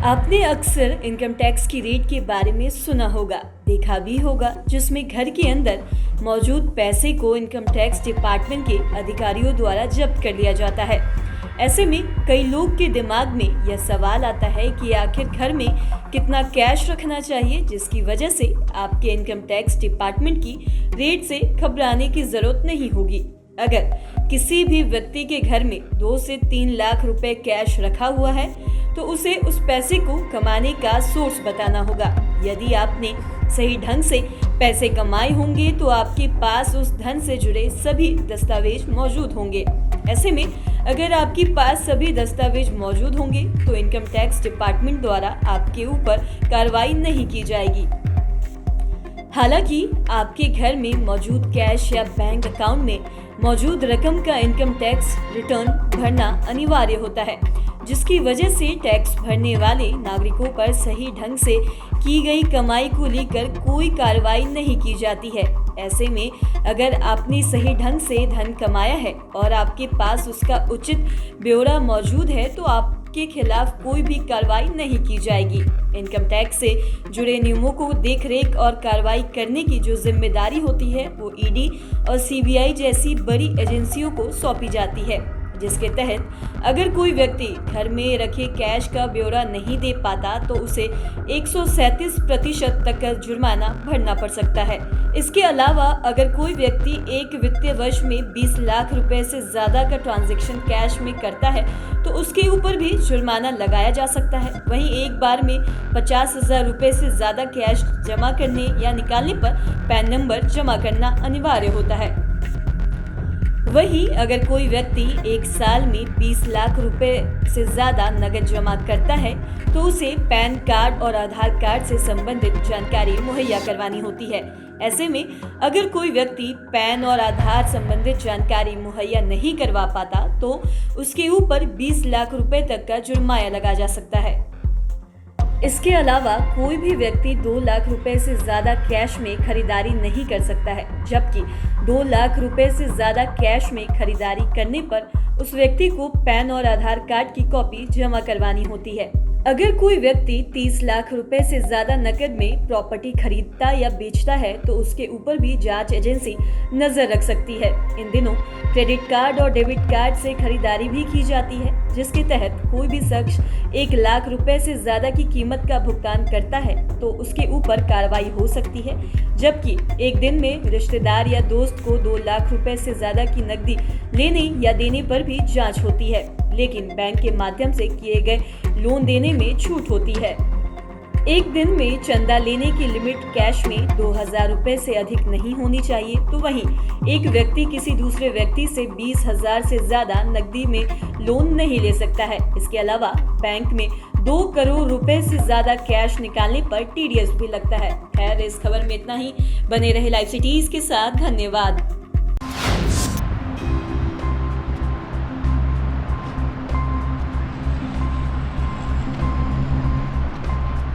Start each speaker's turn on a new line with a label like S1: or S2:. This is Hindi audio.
S1: आपने अक्सर इनकम टैक्स की रेट के बारे में सुना होगा, देखा भी होगा, जिसमें घर के अंदर मौजूद पैसे को इनकम टैक्स डिपार्टमेंट के अधिकारियों द्वारा जब्त कर लिया जाता है। ऐसे में कई लोग के दिमाग में यह सवाल आता है कि आखिर घर में कितना कैश रखना चाहिए, जिसकी वजह से आपके इनकम टैक्स डिपार्टमेंट की रेट से घबराने की जरूरत नहीं होगी। अगर किसी भी व्यक्ति के घर में 2 से 3 लाख रुपए कैश रखा हुआ है तो उसे उस पैसे को कमाने का सोर्स बताना होगा। यदि आपने सही ढंग से पैसे कमाए होंगे तो आपके पास उस धन से जुड़े सभी दस्तावेज मौजूद होंगे। ऐसे में अगर आपके पास सभी दस्तावेज मौजूद होंगे तो इनकम टैक्स डिपार्टमेंट द्वारा आपके ऊपर कार्रवाई नहीं की जाएगी। हालांकि आपके घर में मौजूद कैश या बैंक अकाउंट में मौजूद रकम का इनकम टैक्स रिटर्न भरना अनिवार्य होता है, जिसकी वजह से टैक्स भरने वाले नागरिकों पर सही ढंग से की गई कमाई को लेकर कोई कार्रवाई नहीं की जाती है। ऐसे में अगर आपने सही ढंग से धन कमाया है और आपके पास उसका उचित ब्यौरा मौजूद है तो आपके खिलाफ कोई भी कार्रवाई नहीं की जाएगी। इनकम टैक्स से जुड़े नियमों को देखरेख और कार्रवाई करने की जो जिम्मेदारी होती है वो ईडी और सीबीआई जैसी बड़ी एजेंसियों को सौंपी जाती है, जिसके तहत अगर कोई व्यक्ति घर में रखे कैश का ब्यौरा नहीं दे पाता तो उसे 137% तक का जुर्माना भरना पड़ सकता है। इसके अलावा अगर कोई व्यक्ति एक वित्तीय वर्ष में 20 लाख रुपए से ज्यादा का ट्रांजैक्शन कैश में करता है तो उसके ऊपर भी जुर्माना लगाया जा सकता है। वहीं एक बार में 50,000 रुपए से ज्यादा कैश जमा करने या निकालने पर पैन नंबर जमा करना अनिवार्य होता है। वहीं अगर कोई व्यक्ति एक साल में 20 लाख रुपए से ज्यादा नकद जमा करता है तो उसे पैन कार्ड और आधार कार्ड से संबंधित जानकारी मुहैया करवानी होती है। ऐसे में अगर कोई व्यक्ति पैन और आधार संबंधित जानकारी मुहैया नहीं करवा पाता तो उसके ऊपर 20 लाख रुपए तक का जुर्माना लगा जा सकता है। इसके अलावा कोई भी व्यक्ति 2 लाख रुपए से ज्यादा कैश में खरीदारी नहीं कर सकता है, जबकि 2 लाख रुपए से ज्यादा कैश में खरीदारी करने पर उस व्यक्ति को पैन और आधार कार्ड की कॉपी जमा करवानी होती है। अगर कोई व्यक्ति 30 लाख रुपए से ज्यादा नकद में प्रॉपर्टी खरीदता या बेचता है तो उसके ऊपर भी जांच एजेंसी नजर रख सकती है। इन दिनों क्रेडिट कार्ड और डेबिट कार्ड से खरीदारी भी की जाती है, जिसके तहत कोई भी शख्स 1 लाख रुपए से ज्यादा की कीमत का भुगतान करता है तो उसके ऊपर कार्रवाई हो सकती है, जबकि एक दिन में रिश्तेदार या दोस्त को 2 लाख रुपए से ज्यादा की नकदी लेने या देने पर भी जांच होती है, लेकिन बैंक के माध्यम से किए गए लोन देने में छूट होती है। एक दिन में चंदा लेने की लिमिट कैश में 2,000 रुपए से अधिक नहीं होनी चाहिए, तो वहीं एक व्यक्ति किसी दूसरे व्यक्ति से 20,000 से ज्यादा नकदी में लोन नहीं ले सकता है। इसके अलावा बैंक में 2 करोड़ रुपए से ज्यादा कैश निकालने पर टीडीएस भी लगता है। खैर, इस खबर में इतना ही। बने रहे लाइव सिटीज के साथ। धन्यवाद।